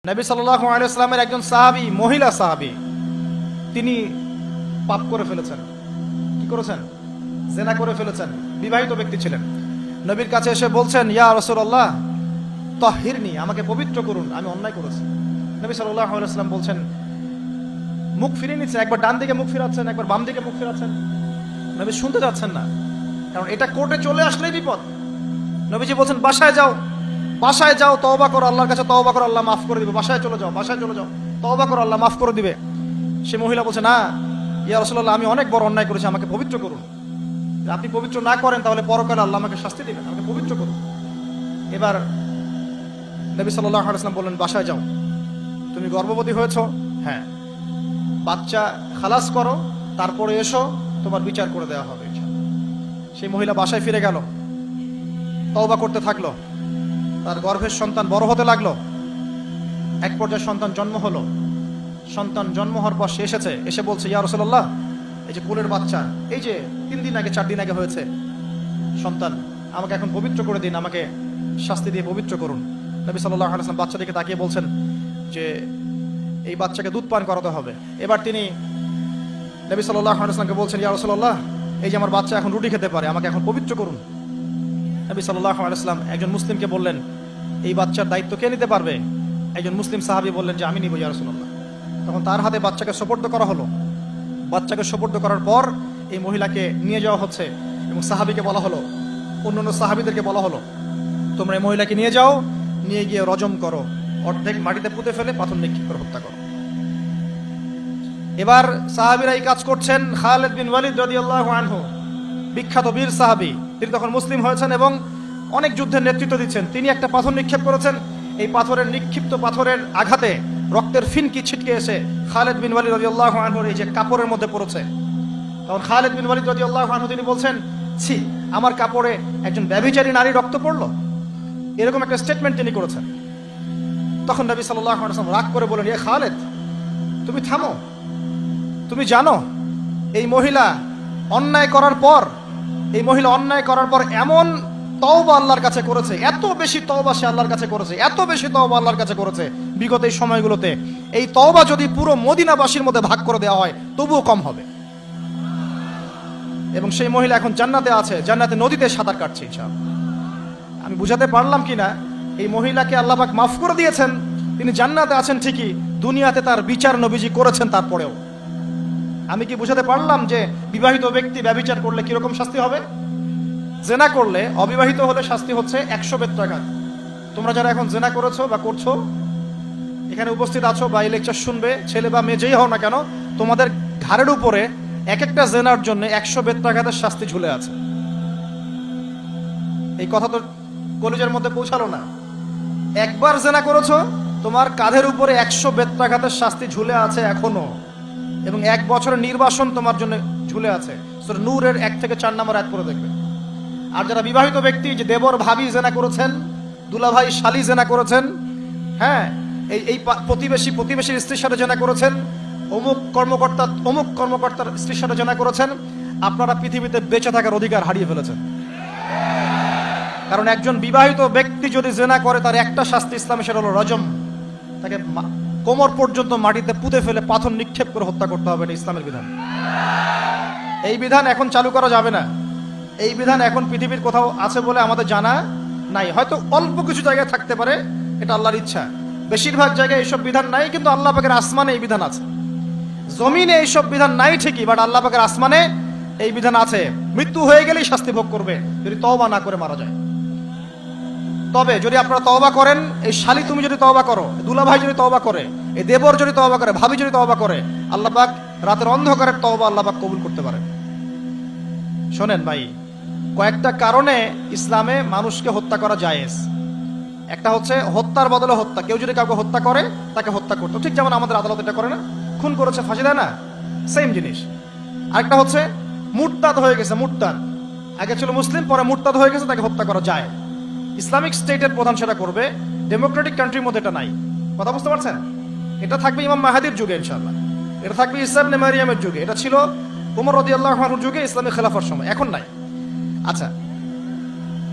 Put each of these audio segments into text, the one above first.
নবী সাল্লাল্লাহু আলাইহি ওয়াসাল্লামের একজন সাহাবী, মহিলা সাহাবী, তিনি পাপ করে ফেলেছেন। কি করেছেন? জিনা করে ফেলেছেন। বিবাহিত ব্যক্তি ছিলেন। নবীর কাছে এসে বলছেন, ইয়া রাসূলুল্লাহ তাহহিরনি, আমাকে পবিত্র করুন, আমি অন্যায় করেছি। নবী সাল্লাল্লাহু আলাইহি ওয়াসাল্লাম বলছেন, মুখ ফিরিয়ে নিচ্ছেন, একবার ডান দিকে মুখ ফিরাচ্ছেন, একবার বাম দিকে মুখ ফিরাচ্ছেন। নবী শুনতে যাচ্ছেন না, কারণ এটা কোর্টে চলে আসলেই বিপদ। নবীজি বলছেন, বাসায় যাও, বাসায় যাও, তওবা করো, আল্লাহর কাছে তওবা করো, আল্লাহ মাফ করে দিবে। বাসায় চলে যাও, বাসায় চলে যাও, তওবা করো, আল্লাহ মাফ করে দিবে। সে মহিলা বলছে, না ইয়া রাসূলুল্লাহ, আমি অনেক বড় অন্যায় করেছি, আমাকে পবিত্র করুন। আপনি পবিত্র না করেন তাহলে পরকালে আল্লাহ আমাকে শাস্তি দিবেন, আমাকে পবিত্র করুন। এবার নবী সাল্লাল্লাহু আলাইহি ওয়াসাল্লাম বললেন, বাসায় যাও। তুমি গর্ভবতী হয়েছো? হ্যাঁ। বাচ্চা খালাস করো, তারপরে এসো, তোমার বিচার করে দেওয়া হবে। সেই মহিলা বাসায় ফিরে গেল, তওবা করতে থাকলো। তার গর্ভের সন্তান বড় হতে লাগলো। এক পর্যায়ে সন্তান জন্ম হলো। সন্তান জন্ম হওয়ার পর সে এসে বলছে, ইয়া রাসূলুল্লাহ, এই যে কোলের বাচ্চা, এই যে 3 দিন আগে 4 দিন আগে হয়েছে সন্তান, আমাকে এখন পবিত্র করে দিন, আমাকে শাস্তি দিয়ে পবিত্র করুন। নবী সাল্লাল্লাহু আলাইহি ওয়াসাল্লাম বাচ্চা দিকে তাকিয়ে বলছেন যে এই বাচ্চাকে দুধ পান করাতে হবে। এবার তিনি নবী সাল্লাল্লাহু আলাইহি ওয়াসাল্লামকে বলছেন, ইয়া রাসূলুল্লাহ, এই যে আমার বাচ্চা এখন রুটি খেতে পারে, আমাকে এখন পবিত্র করুন। নবী সাল্লাল্লাহু আলাইহি ওয়াসাল্লাম একজন মুসলিমকে বললেন, এই বাচ্চার দায়িত্ব কে নিতে পারবে? একজন মুসলিম সাহাবী বললেন যে আমি নিব ইয়া রাসূলুল্লাহ। তখন তার হাতে বাচ্চাকে সুপর্দ করা হলো। বাচ্চাকে সুপর্দ করার পর এই মহিলাকে নিয়ে যাওয়া হচ্ছে এবং সাহাবীকে বলা হলো, অন্যান্য সাহাবীদেরকে বলা হলো, তোমরা এই মহিলাকে নিয়ে যাও, নিয়ে গিয়ে রজম করো, অর্ধেক মাটিতে পুঁতে ফেলে পাথর নিক্ষেপ করে হত্যা করো। এবার সাহাবীরা এই কাজ করছেন। খালিদ বিন ওয়ালিদ রাদিয়াল্লাহু আনহু, বিখ্যাত বীর সাহাবী, তিনি তখন মুসলিম হয়েছেন এবং অনেক যুদ্ধের নেতৃত্ব দিচ্ছেন। তিনি একটা পাথর নিক্ষেপ করেছেন। এই পাথরের নিক্ষিপ্ত পাথরের আঘাতে রক্তের ফিনকি ছিটকে এসে খালিদ বিন ওয়ালিদ রাদিয়াল্লাহু আনহুর এই যে কাপড়ের মধ্যে পড়েছে। তখন খালিদ বিন ওয়ালিদ রাদিয়াল্লাহু আনহু তিনি বলছেন, ছি, আমার কাপড়ে একজন ব্যভিচারী নারী রক্ত পড়লো, এরকম একটা স্টেটমেন্ট তিনি করেছেন। তখন নবী সাল্লাল্লাহু আলাইহি ওয়াসাল্লাম রাগ করে বলেন, ইয়া খালিদ, তুমি থামো, তুমি জানো এই মহিলা অন্যায় করার পর এমন তওবা আল্লাহর কাছে করেছে, এত বেশি তওবা সে আল্লাহর কাছে করেছে, এত বেশি তওবা আল্লাহর কাছে করেছে বিগত এই সময়গুলোতে, এই তওবা যদি পুরো মদিনাবাসীর মধ্যে ভাগ করে দেওয়া হয় তবুও কম হবে। এবং সেই মহিলা এখন জান্নাতে আছে, জান্নাতে নদীতে সাঁতার কাটছে ইনশাআল্লাহ। আমি বুঝাতে পারলাম কিনা? এই মহিলাকে আল্লাহ পাক মাফ করে দিয়েছেন, তিনি জান্নাতে আছেন ঠিকই, দুনিয়াতে তার বিচার নবীজি করেছেন তারপরেও। আমি কি বুঝাতে পারলাম যে বিবাহিত ব্যক্তি ব্যভিচার করলে কিরকম শাস্তি হবে? জেনা করলে, অবিবাহিত হলে শাস্তি হচ্ছে 100 বেত্রাঘাত। তোমরা যারা এখন জেনা করেছো বা করছো, এখানে উপস্থিত আছো বা এই লেকচার শুনবে, ছেলে বা মেয়ে যেই হও না কেন, তোমাদের ঘাড়ের উপরে এক একটা জেনার জন্য 100 বেত্রাঘাতের শাস্তি ঝুলে আছে। এই কথা তো কলেজের মধ্যে পৌঁছালো না। একবার জেনা করেছো, তোমার কাঁধের উপরে 100 বেত্রাঘাতের শাস্তি ঝুলে আছে এখনো, এবং 1 বছরের নির্বাসন তোমার জন্য ঝুলে আছে। সূরা নূরের 1 থেকে 4 নম্বর আয়াত পড়ে দেখবে। আর যারা বিবাহিত ব্যক্তি, যে দেবর ভাবি জেনা করেছেন, দুলাভাই শালি জেনা করেছেন, হ্যাঁ, এই প্রতিবেশীর স্ত্রীর সাথে জেনা করেছেন, অমুক কর্মকর্তার স্ত্রীর সাথে জেনা করেছেন, আপনারা পৃথিবীতে বেঁচে থাকার অধিকার হারিয়ে ফেলেছেন। কারণ একজন বিবাহিত ব্যক্তি যদি জেনা করে, তার একটা শাস্তি ইসলামে, সেটা হলো রজম। তাকে কোমর পর্যন্ত মাটিতে পুঁতে ফেলে পাথর নিক্ষেপ করে হত্যা করতে হবে, এটা ইসলামের বিধান। এই বিধান এখন চালু করা যাবে না। এই বিধান এখন পৃথিবীর কোথাও আছে বলে আমাদের জানা নাই। হয়তো অল্প কিছু জায়গায় থাকতে পারে, এটা আল্লাহর ইচ্ছা। বেশিরভাগ জায়গায় এইসব বিধান নাই, কিন্তু আল্লাহ পাকের আসমানে এই বিধান আছে। জমিনে এইসব বিধান নাই ঠিকই, বাট আল্লাহ পাকের আসমানে এই বিধান আছে। মৃত্যু হয়ে গেলেই শাস্তি ভোগ করবে যদি তওবা না করে মারা যায়। তবে যদি আপনারা তওবা করেন, এই শালি তুমি যদি তওবা করো, দুলাভাই যদি তওবা করে, এই দেবর যদি তওবা করে, ভাবি যদি তওবা করে, আল্লাহ পাক রাতের অন্ধকারের তওবা আল্লাহ পাক কবুল করতে পারে। শোনেন ভাই, কয়েকটা কারণে ইসলামে মানুষকে হত্যা করা জায়েজ। একটা হচ্ছে হত্যার বদলে হত্যা। কেউ যদি কাউকে হত্যা করে, তাকে হত্যা করতে, ঠিক যেমন আমাদের আদালত এটা করে না, খুন করেছে ফাঁসি দেয় না, সেম জিনিস। আরেকটা হচ্ছে মুরতাদ হয়ে গেছে, মুরতাদ, আগে ছিল মুসলিম, পরে মুরতাদ হয়ে গেছে, তাকে হত্যা করা যায়। ইসলামিক স্টেটের প্রধান সেটা করবে, ডেমোক্রেটিক কান্ট্রির মধ্যে এটা নাই। কথা বুঝতে পারছেন? এটা থাকবে ইমাম মাহাদির যুগে ইনশাআল্লাহ, এটা থাকবে ঈসা ইবনে মারইয়ামের যুগে, এটা ছিল ওমর রাদিয়াল্লাহু আনহুর যুগে, ইসলামী খেলাফার সময়, এখন নাই। আচ্ছা,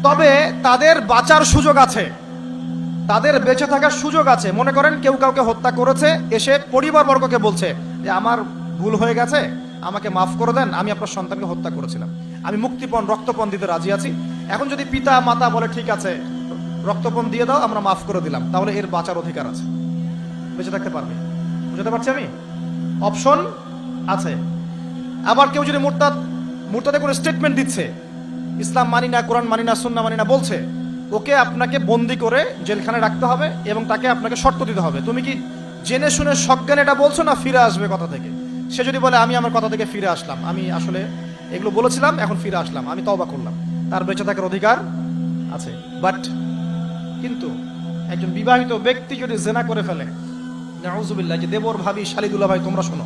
তবে তাদের বাঁচার সুযোগ আছে, তাদের বেঁচে থাকার সুযোগ আছে। মনে করেন কেউ কাউকে হত্যা করেছে, এসে পরিবারবর্গকে বলছে যে আমার ভুল হয়ে গেছে, আমাকে মাফ করে দেন, আমি আপনার সন্তানকে হত্যা করেছিলাম, আমি মুক্তিপণ রক্তপণ দিতে রাজি আছি। এখন যদি পিতা মাতা বলে ঠিক আছে রক্তপণ দিয়ে দাও, আমরা মাফ করে দিলাম, তাহলে এর বাঁচার অধিকার আছে, বেঁচে থাকতে পারবে। বুঝতে পারছি আমি? অপশন আছে। আবার কেউ যদি মুরতাদে করে স্টেটমেন্ট দিচ্ছে ইসলাম মানি না, কোরআন মানি না, সুন্নাহ মানি না বলছে, ওকে আপনাকে বন্দি করে জেলখানায় রাখতে হবে এবং তাকে আপনাকে শর্ত দিতে হবে, তুমি কি জেনে শুনে সজ্ঞানে এটা বলছো না ফিরে আসবে কথা থেকে। সে যদি বলে আমি আমার কথা থেকে ফিরে আসলাম, আমি আসলে এগুলো বলেছিলাম, এখন ফিরে আসলাম, আমি তওবা করলাম, তার বেঁচে থাকার অধিকার আছে। বাট কিন্তু একজন বিবাহিত ব্যক্তি যদি জেনা করে ফেলে, নাউজুবিল্লাহ, যে দেবর ভাবি শালিদুল্লাহ ভাই তোমরা শোনো,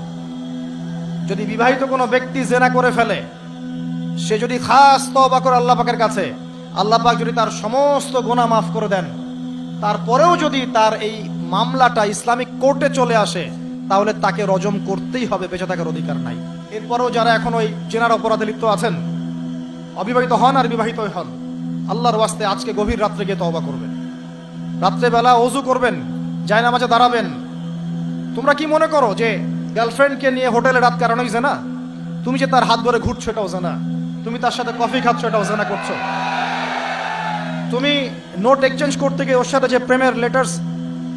যদি বিবাহিত কোনো ব্যক্তি জেনা করে ফেলে, সে যদি খাস তওবা করে আল্লাহ পাকের কাছে, আল্লাহ পাক যদি তার সমস্ত গুনাহ মাফ করে দেন, তারপরেও যদি তার এই মামলাটা ইসলামিক কোর্টে চলে আসে, তাহলে তাকে রজম করতেই হবে, বেঁচে থাকার অধিকার নাই। এরপরেও যারা এখন ওই জেনার অপরাধে লিপ্ত আছেন, অবিবাহিত হন আর বিবাহিত হন, আল্লাহর ওয়াস্তে আজকে গভীর রাত্রে গিয়ে তওবা করবেন, রাত্রেবেলা ওযু করবেন, জায়নামাজে দাঁড়াবেন। তোমরা কি মনে করো যে গার্লফ্রেন্ডকে নিয়ে হোটেলে রাত কাটানোই জানা? তুমি যে তার হাত ধরে ঘুরছো এটাও জানা, তুমি তার সাথে কফি খাচ্ছ এটাও জানা করছো, তুমি নোট এক্সচেঞ্জ করতে গিয়ে ওর সাথে যে প্রেমের লেটার্স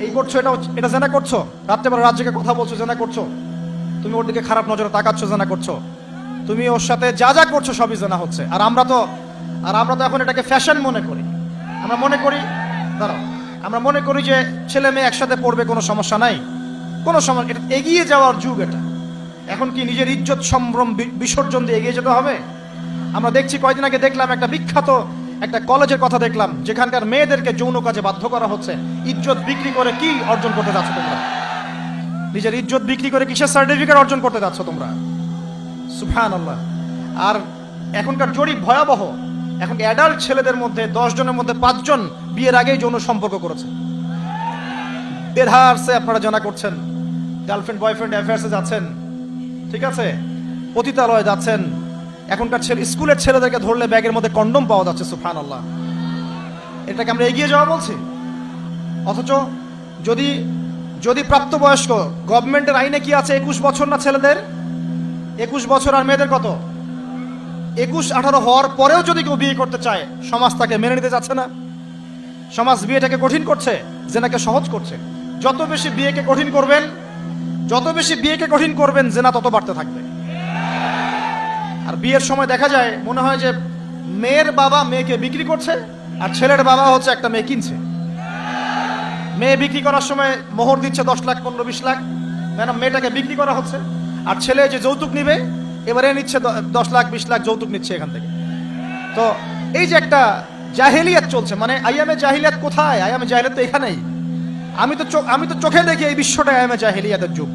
এই করছো এটা জানা করছো, রাত্রেবেলা রাত জেগে কথা বলছো জানা করছো, তুমি ওর দিকে খারাপ নজরে তাকাচ্ছ জানা করছো, তুমি ওর সাথে যা যা করছো সবই জানা হচ্ছে। আর আমরা তো এখন এটাকে ফ্যাশন মনে করি। আমরা মনে করি যে ছেলে মেয়ে একসাথে পড়বে, কোনো সমস্যা নাই, কোনো সমস্যা, এটা এগিয়ে যাওয়ার যুগ। এটা এখন কি নিজের ইজ্জত সম্ভ্রম বিসর্জন দিয়ে এগিয়ে যেতে হবে? আমরা দেখছি, কয়েকদিন আগে দেখলাম একটা বিখ্যাত একটা কলেজের কথা দেখলাম, যেখানকার মেয়েদেরকে যৌন কাজে বাধ্য করা হচ্ছে। ইজ্জত বিক্রি করে কি অর্জন করতে যাচ্ছ তোমরা? নিজের ইজ্জত বিক্রি করে কিসের সার্টিফিকেট অর্জন করতে যাচ্ছ তোমরা? সুবহানাল্লাহ। আর এখনকার জরিপ ভয়াবহ। এখন অ্যাডাল্ট ছেলেদের মধ্যে 10 জনের মধ্যে 5 জন বিয়ের আগেই যৌন সম্পর্ক করেছে। দেড়হারসে আপনারা জানা করছেন, গার্লফ্রেন্ড বয়ফ্রেন্ড অ্যাফেয়ার্সে যাচ্ছেন, ঠিক আছে, পতিতালয়ে যাচ্ছেন। এখনকার স্কুলের ছেলেদেরকে ধরলে ব্যাগের মধ্যে কন্ডম পাওয়া যাচ্ছে। সুবহানাল্লাহ। এটাকে আমরা এগিয়ে যাওয়া বলছি? অথচ যদি প্রাপ্তবয়স্ক, গভর্নমেন্টের আইনে কি আছে, 21 বছর না ছেলেদের? 21 বছর, আর মেয়েদের কত? 21-18 হওয়ার পরেও যদি কেউ বিয়ে করতে চায়, সমাজ তাকে মেনে নিতে যাচ্ছে না। সমাজ বিয়েটাকে কঠিন করছে, জেনাকে সহজ করছে। যত বেশি বিয়েকে কঠিন করবেন জেনা তত বাড়তে থাকবে। আর বিয়ের সময় দেখা যায়, মনে হয় যে মেয়ের বাবা মেয়েকে বিক্রি করছে, আর ছেলের বাবা হচ্ছে একটা মেয়ে কিনছে। মেয়ে বিক্রি করার সময় মোহর দিচ্ছে 10 লাখ 15-20 লাখ, কেন মেয়েটাকে বিক্রি করা হচ্ছে। আর ছেলে যে যৌতুক নিবে, এবারে নিচ্ছে 10 লাখ 20 লাখ যৌতুক নিচ্ছে এখান থেকে। তো এই যে একটা জাহেলিয়াত চলছে, মানে আইয়ামে জাহিলিয়াত কোথায়? আইয়ামে জাহিলিয়াত তো এখানেই। আমি তো চোখে দেখি এই বিশ্বটা আইয়ামে জাহেলিয়াতের যুগ।